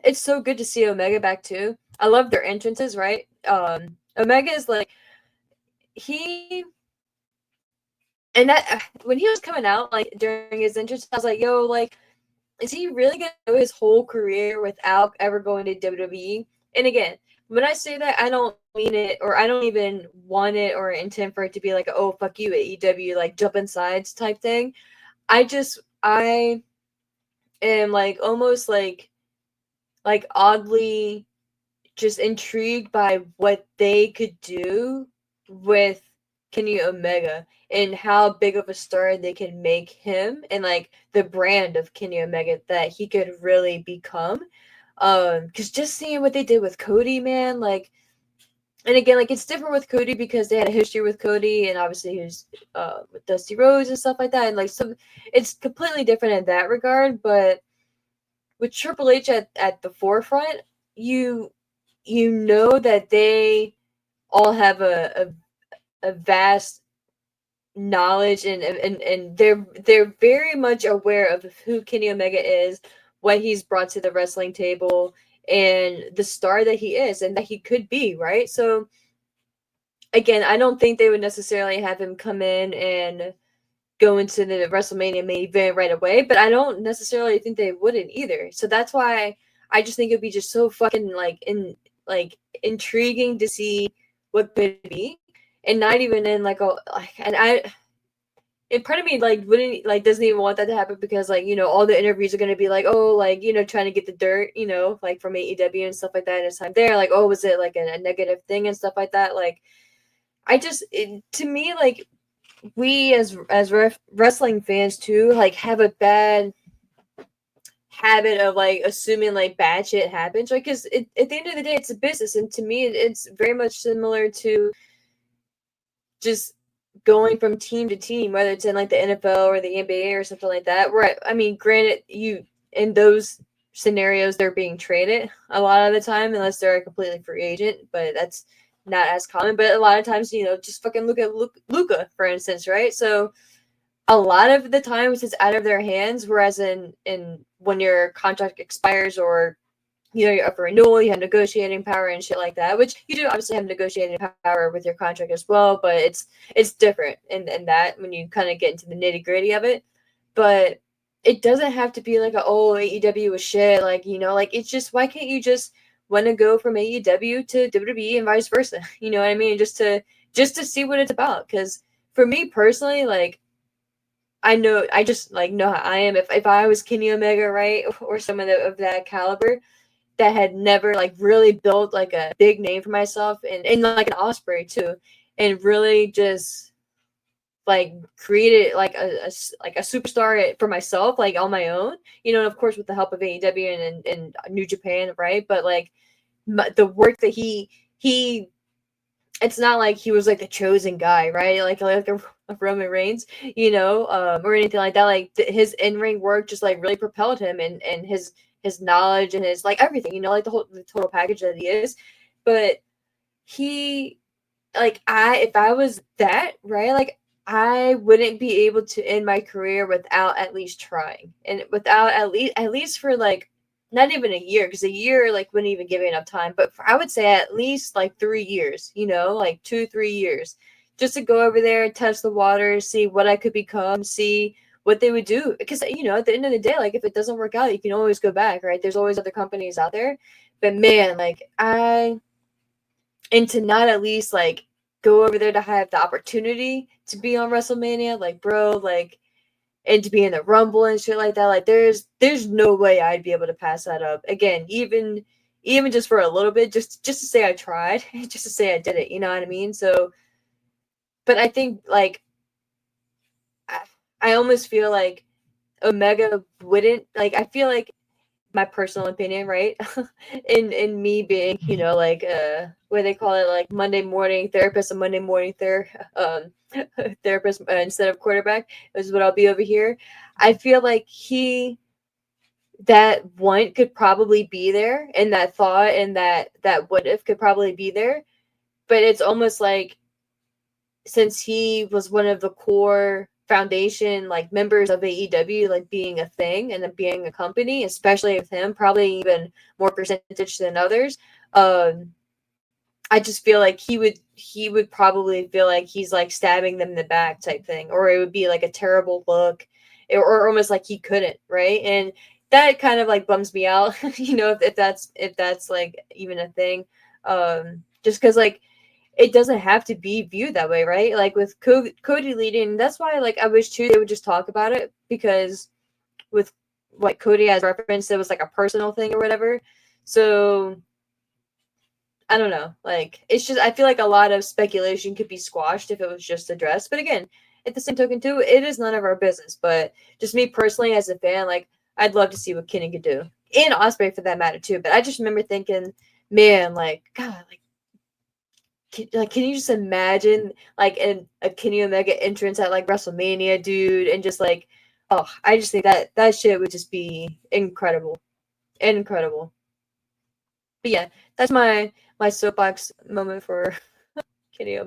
it's so good to see Omega back too. I love their entrances, right? Omega is like he and that when he was coming out like during his entrance, I was like, yo, like, is he really gonna go his whole career without ever going to WWE? And again, when I say that, I don't mean it, or I don't even want it or intend for it to be like, oh fuck you AEW, like jumping sides type thing. I am like almost like oddly just intrigued by what they could do with Kenny Omega and how big of a star they can make him and like the brand of Kenny Omega that he could really become. Because just seeing what they did with Cody, man, like, and again, like it's different with Cody because they had a history with Cody and obviously he was with Dusty Rhodes and stuff like that, and like some, it's completely different in that regard. But with Triple H at the forefront, you you know that they all have a vast knowledge and they're very much aware of who Kenny Omega is, what he's brought to the wrestling table, and the star that he is and that he could be, right? So again, I don't think they would necessarily have him come in and go into the WrestleMania main event right away, but I don't necessarily think they wouldn't either. So that's why I just think it'd be just so fucking like intriguing to see what could be, and not even in like a like and I. And part of me like wouldn't like doesn't even want that to happen because like all the interviews are gonna be like, oh, like trying to get the dirt like from AEW and stuff like that, and it's time there like, oh, was it like a negative thing and stuff like that. Like to me, like, we as wrestling fans too like have a bad habit of like assuming like bad shit happens, right? Because at the end of the day it's a business, and to me it's very much similar to just going from team to team, whether it's in like the NFL or the NBA or something like that, where I mean, granted, you in those scenarios they're being traded a lot of the time unless they're a completely free agent, but that's not as common. But a lot of times, just fucking look at Luca, for instance, right? So a lot of the times it's out of their hands, whereas in when your contract expires or you're up for renewal, you have negotiating power and shit like that, which you do obviously have negotiating power with your contract as well, but it's different in that when you kind of get into the nitty gritty of it. But it doesn't have to be like oh, AEW was shit, like like it's just, why can't you just want to go from AEW to WWE and vice versa? You know what I mean? Just to see what it's about. Because for me personally, like, I just like know how I am. If I was Kenny Omega, right, or someone of that caliber that had never like really built like a big name for myself, and like an Osprey too, and really just like created like like a superstar for myself, like on my own, and of course with the help of AEW and New Japan, right? But like the work that he it's not like he was like the chosen guy, right? Like a Roman Reigns, or anything like that. Like his in ring work just like really propelled him, and his knowledge and his like everything, like the total package that he is. But he, like, if I was that, right, like I wouldn't be able to end my career without at least trying, and without at least for like not even a year, because a year like wouldn't even give me enough time, but I would say at least like 3 years, like 2 3 years, just to go over there, test the water, see what I could become, see what they would do. Because at the end of the day, like if it doesn't work out, you can always go back, right? There's always other companies out there. But man, like and to not at least like go over there to have the opportunity to be on WrestleMania, like bro, like, and to be in the Rumble and shit like that, like there's no way I'd be able to pass that up again, even just for a little bit, just to say I tried, just to say I did it, you know what I mean? So, but I think like I, I almost feel like Omega wouldn't like. I feel like my personal opinion, right? in me being, like what they call it, like Monday morning therapist, a Monday morning therapist instead of quarterback is what I'll be over here. I feel like that want could probably be there, and that thought and that what if could probably be there, but it's almost like since he was one of the core foundation, like members of AEW, like being a thing and being a company, especially with him, probably even more percentage than others. I just feel like he would probably feel like he's like stabbing them in the back type thing, or it would be like a terrible look, or almost like he couldn't, right? And that kind of like bums me out, if that's like even a thing, just because like it doesn't have to be viewed that way, right? Like with Cody leading, that's why like I wish too they would just talk about it, because with what Cody has referenced, it was like a personal thing or whatever. So I don't know. Like it's just I feel like a lot of speculation could be squashed if it was just addressed. But again, at the same token too, it is none of our business. But just me personally as a fan, like I'd love to see what Kenny could do. And Osprey for that matter too. But I just remember thinking, man, like God, can you just imagine like a Kenny Omega entrance at like WrestleMania, dude, and just like, oh, I just think that shit would just be incredible, incredible. But yeah, that's my soapbox moment for Kenny Omega.